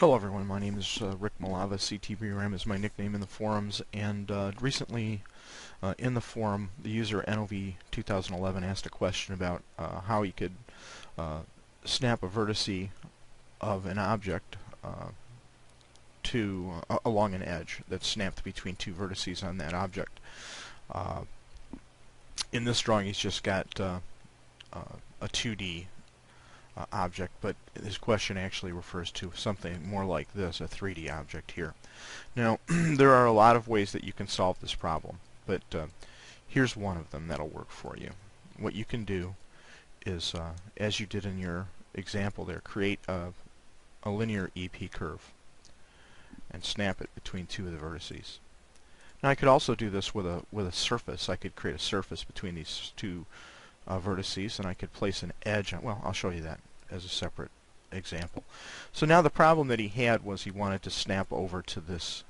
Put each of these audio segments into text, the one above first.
Hello everyone, my name is Rick Malava. CTBRM is my nickname in the forums, and recently in the forum the user NOV2011 asked a question about how he could snap a vertice of an object along an edge that's snapped between two vertices on that object. In this drawing he's just got a 2D object, but his question actually refers to something more like this, a 3D object here. Now, there are a lot of ways that you can solve this problem, but here's one of them that'll work for you. What you can do is, as you did in your example there, create a linear EP curve and snap it between two of the vertices. Now I could also do this with a surface. I could create a surface between these two vertices, and I could place an edge on. Well, I'll show you that as a separate example. So now the problem that he had was he wanted to snap over to this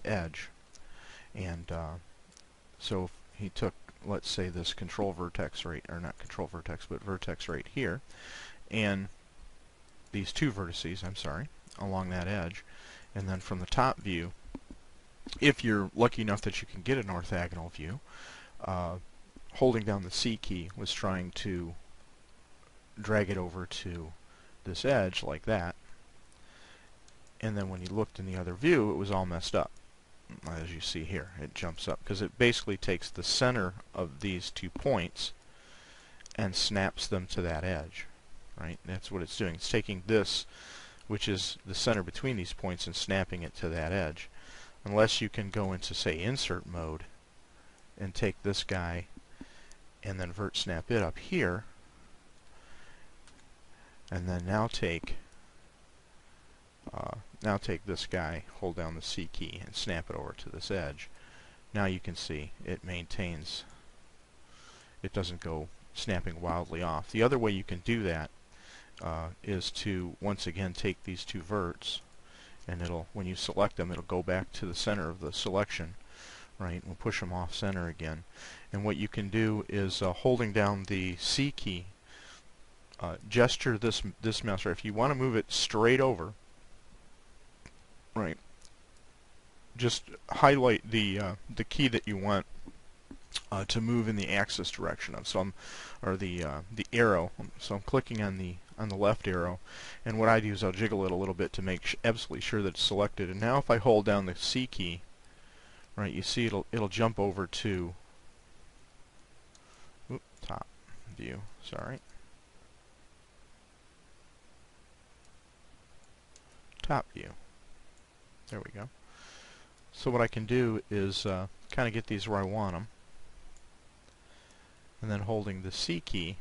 edge, and so he took, let's say, this control vertex right, or not control vertex, but vertex right here, and these two vertices, I'm sorry, along that edge, and then from the top view, if you're lucky enough that you can get an orthogonal view, holding down the C key was trying to drag it over to this edge like that, and then when you looked in the other view it was all messed up. As you see here, it jumps up because it basically takes the center of these 2 points and snaps them to that edge, right? That's what it's doing. It's taking this, which is the center between these points, and snapping it to that edge. Unless you can go into, say, insert mode and take this guy and then vert snap it up here, and then now take this guy, hold down the C key, and snap it over to this edge. Now you can see it maintains, it doesn't go snapping wildly off. The other way you can do that is to once again take these two verts, and it'll, when you select them, it'll go back to the center of the selection, right? We'll push them off center again. And what you can do is holding down the C key, gesture this mouse, right? If you want to move it straight over, right, just highlight the key that you want to move in the axis direction of some, or the arrow. So I'm clicking on the left arrow, and what I do is I'll jiggle it a little bit to make absolutely sure that it's selected. And now if I hold down the C key, right, you see it'll jump over to top view. Sorry, top view. There we go. So what I can do is kind of get these where I want them, and then holding the C key,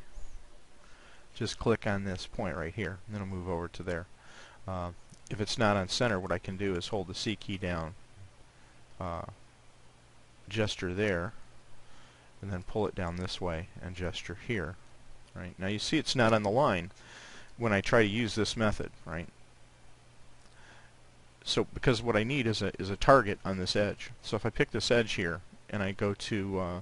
just click on this point right here, and then I'll move over to there. If it's not on center, what I can do is hold the C key down, gesture there, and then pull it down this way and gesture here. Right, now you see it's not on the line when I try to use this method, right? So because what I need is a target on this edge. So if I pick this edge here and I go to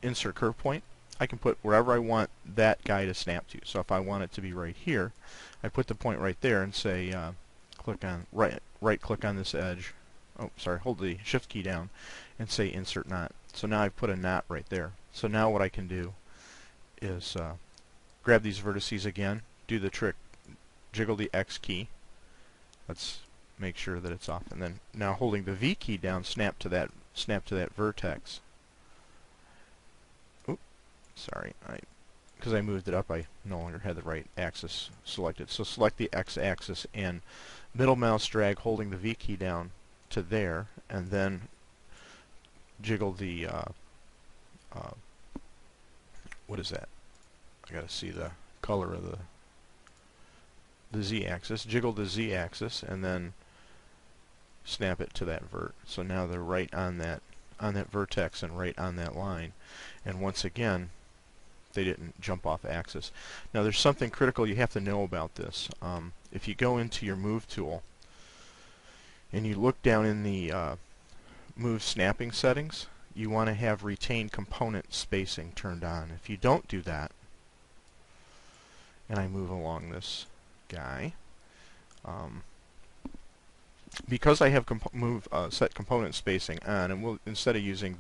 insert curve point, I can put wherever I want that guy to snap to. So if I want it to be right here, I put the point right there and say click on right click on this edge. Oh, sorry, hold the shift key down and say insert knot. So now I've put a knot right there. So now what I can do is grab these vertices again, do the trick, jiggle the X key. Let's make sure that it's off, and then now holding the V key down, snap to that vertex. Oop, sorry, because I moved it up, I no longer had the right axis selected. So select the X axis and middle mouse drag, holding the V key down to there, and then jiggle the what is that? I gotta see the color of the Z-axis. Jiggle the Z-axis and then snap it to that vert. So now they're right on that vertex and right on that line. And once again, they didn't jump off axis. Now there's something critical you have to know about this. If you go into your move tool and you look down in the move snapping settings, you want to have retain component spacing turned on. If you don't do that, and I move along this guy, because I have set component spacing on, and we'll, instead of using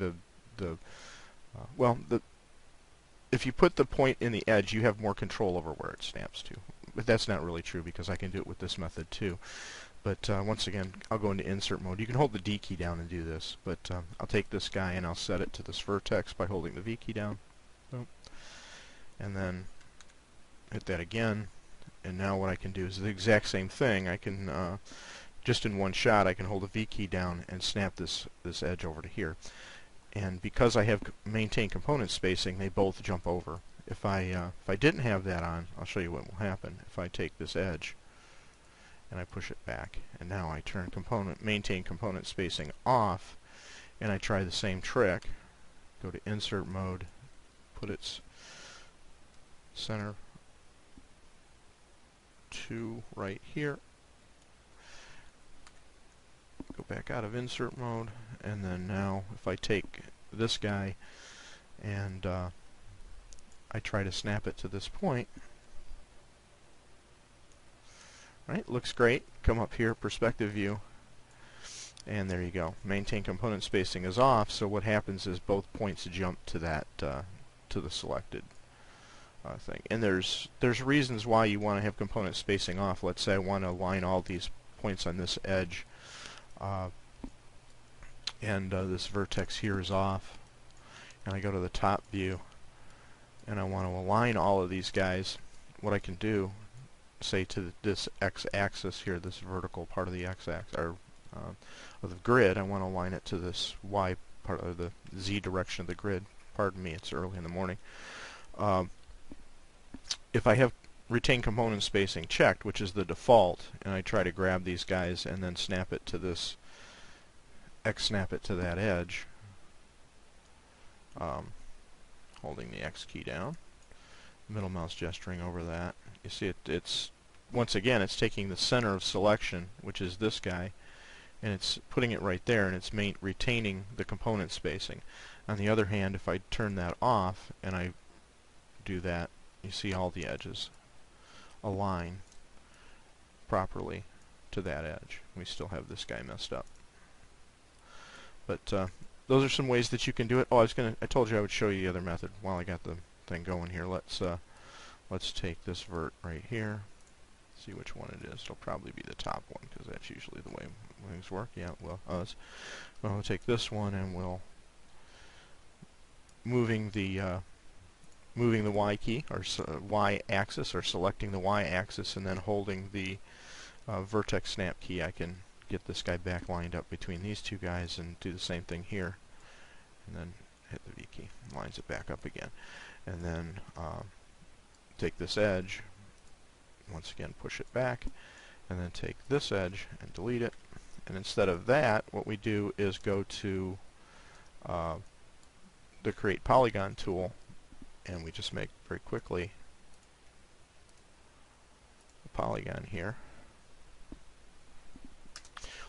well, if you put the point in the edge, you have more control over where it snaps to. But that's not really true because I can do it with this method too. But once again, I'll go into insert mode. You can hold the D key down and do this, but I'll take this guy and I'll set it to this vertex by holding the V key down. Oh. And then hit that again. And now what I can do is the exact same thing. I can, just in one shot, I can hold the V key down and snap this edge over to here. And because I have maintained component spacing, they both jump over. If I didn't have that on, I'll show you what will happen. If I take this edge and I push it back, and now I turn maintain component spacing off, and I try the same trick. Go to insert mode, put its center to right here. Go back out of insert mode, and then now if I take this guy and I try to snap it to this point, right, looks great. Come up here, perspective view, and there you go. Maintain component spacing is off, so what happens is both points jump to that to the selected thing. And there's reasons why you want to have component spacing off. Let's say I want to align all these points on this edge, and this vertex here is off, and I go to the top view and I want to align all of these guys. What I can do, say to this x-axis here, this vertical part of the x-axis, or of the grid, I want to align it to this y part, of the z direction of the grid. Pardon me, it's early in the morning. If I have retain component spacing checked, which is the default, and I try to grab these guys and then snap it to this snap it to that edge, holding the X key down, middle mouse gesturing over that. You see it's once again, it's taking the center of selection, which is this guy, and it's putting it right there, and it's retaining the component spacing. On the other hand, if I turn that off and I do that, you see all the edges align properly to that edge. We still have this guy messed up. But those are some ways that you can do it. Oh, I told you I would show you the other method while I got the thing going here. Let's take this vert right here. See which one it is. It'll probably be the top one because that's usually the way things work. Yeah, well, we'll take this one and we'll moving the Y key or Y axis, or selecting the Y axis and then holding the vertex snap key. I can get this guy back lined up between these two guys and do the same thing here, and then hit the V key, lines it back up again, and then take this edge, once again push it back, and then take this edge and delete it. And instead of that, what we do is go to the create polygon tool, and we just make very quickly a polygon here.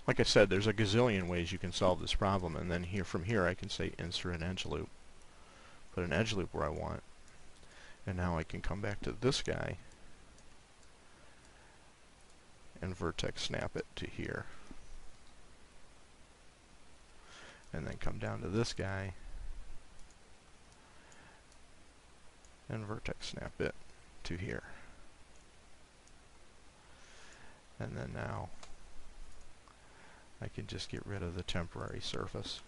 Like I said, there's a gazillion ways you can solve this problem, and then from here I can say insert an edge loop, put an edge loop where I want, and now I can come back to this guy and vertex snap it to here, and then come down to this guy and vertex snap it to here, and then now I can just get rid of the temporary surface.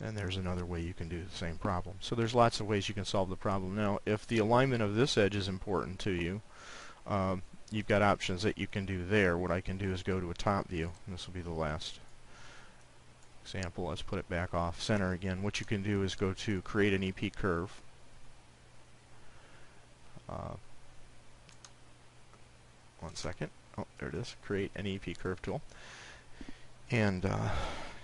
And there's another way you can do the same problem. So there's lots of ways you can solve the problem. Now, if the alignment of this edge is important to you, you've got options that you can do there. What I can do is go to a top view, and this will be the last example. Let's put it back off center again. What you can do is go to create an EP curve. One second. Oh, there it is. Create an EP curve tool. And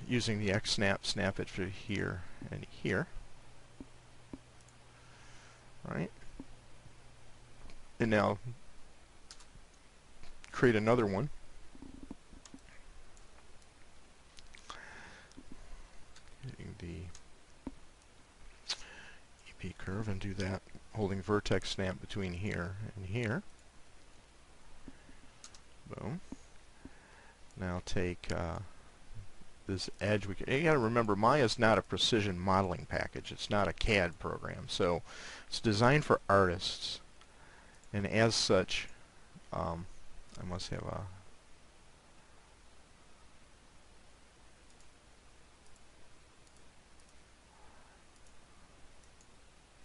using the X snap, snap it for here and here. Right? And now create another one. Hitting the EP curve and do that, holding vertex snap between here and here. Boom. Now take this edge. You got to remember, Maya is not a precision modeling package. It's not a CAD program, so it's designed for artists, and as such, I must have a.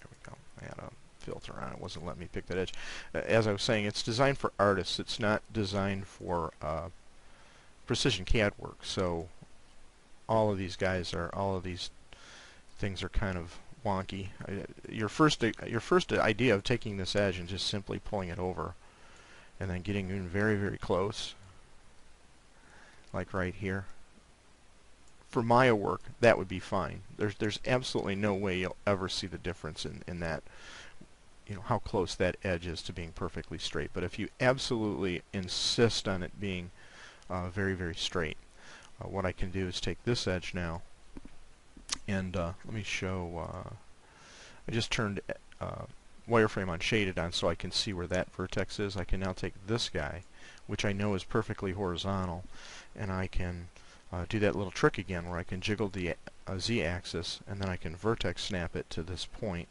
There we go. I had a filter on it. Wasn't letting me pick that edge. As I was saying, it's designed for artists. It's not designed for precision CAD work. So all of these things are kind of wonky. Your first idea of taking this edge and just simply pulling it over, and then getting in very, very close, like right here. For Maya work, that would be fine. There's absolutely no way you'll ever see the difference in that, how close that edge is to being perfectly straight. But if you absolutely insist on it being very, very straight, what I can do is take this edge now, and let me show. I just turned wireframe on shaded on so I can see where that vertex is. I can now take this guy, which I know is perfectly horizontal, and I can do that little trick again where I can jiggle the z-axis, and then I can vertex snap it to this point.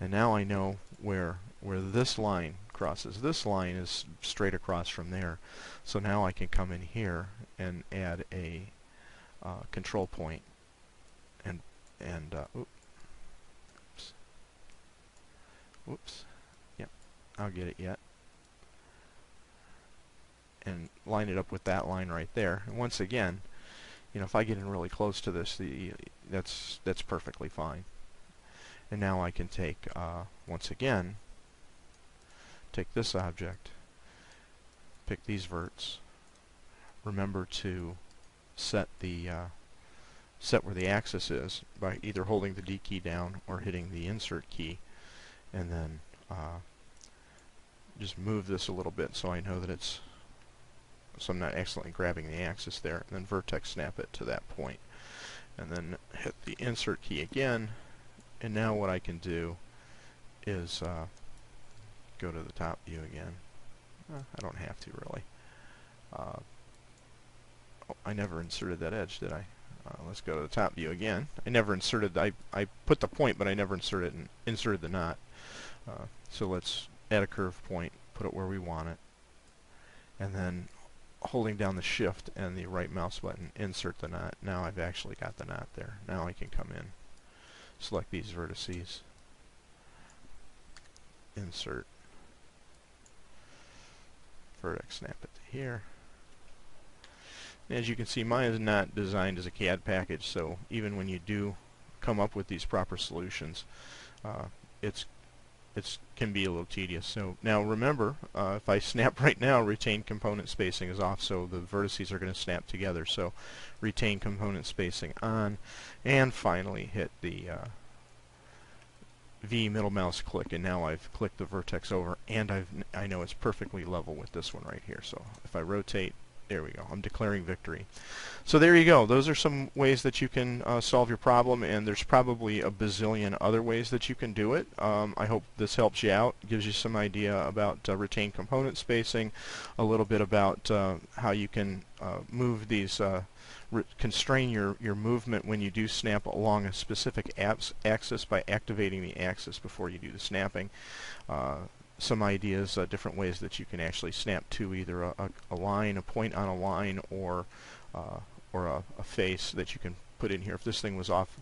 And now I know where this line crosses. This line is straight across from there. So now I can come in here and add a control point, and oops, yep, I'll get it yet, and line it up with that line right there. And once again, if I get in really close to this, that's perfectly fine. And now I can take, once again, take this object, pick these verts. Remember to set where the axis is by either holding the D key down or hitting the insert key, and then just move this a little bit so I know that so I'm not accidentally grabbing the axis there, and then vertex snap it to that point, and then hit the insert key again. And now what I can do is go to the top view again. I don't have to really. Oh, I never inserted that edge, did I? Let's go to the top view again. I never inserted. I put the point, but I never inserted the knot. So let's add a curve point, put it where we want it, and then holding down the shift and the right mouse button, insert the knot. Now I've actually got the knot there. Now I can come in, select these vertices, insert, vertex snap it to here. As you can see, mine is not designed as a CAD package, so even when you do come up with these proper solutions, it can be a little tedious. So now remember, if I snap right now, retain component spacing is off, so the vertices are going to snap together. So retain component spacing on, and finally hit the V middle mouse click, and now I've clicked the vertex over, and I know it's perfectly level with this one right here. So if I rotate, there we go. I'm declaring victory. So there you go. Those are some ways that you can solve your problem, and there's probably a bazillion other ways that you can do it. I hope this helps you out, gives you some idea about retained component spacing, a little bit about how you can move these, constrain your movement when you do snap along a specific axis by activating the axis before you do the snapping. Some ideas, different ways that you can actually snap to either a line, a point on a line, or a face that you can put in here. If this thing was off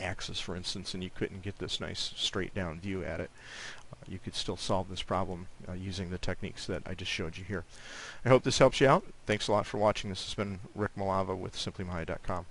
axis, for instance, and you couldn't get this nice straight down view at it, you could still solve this problem using the techniques that I just showed you here. I hope this helps you out. Thanks a lot for watching. This has been Rick Malava with SimplyMaya.com.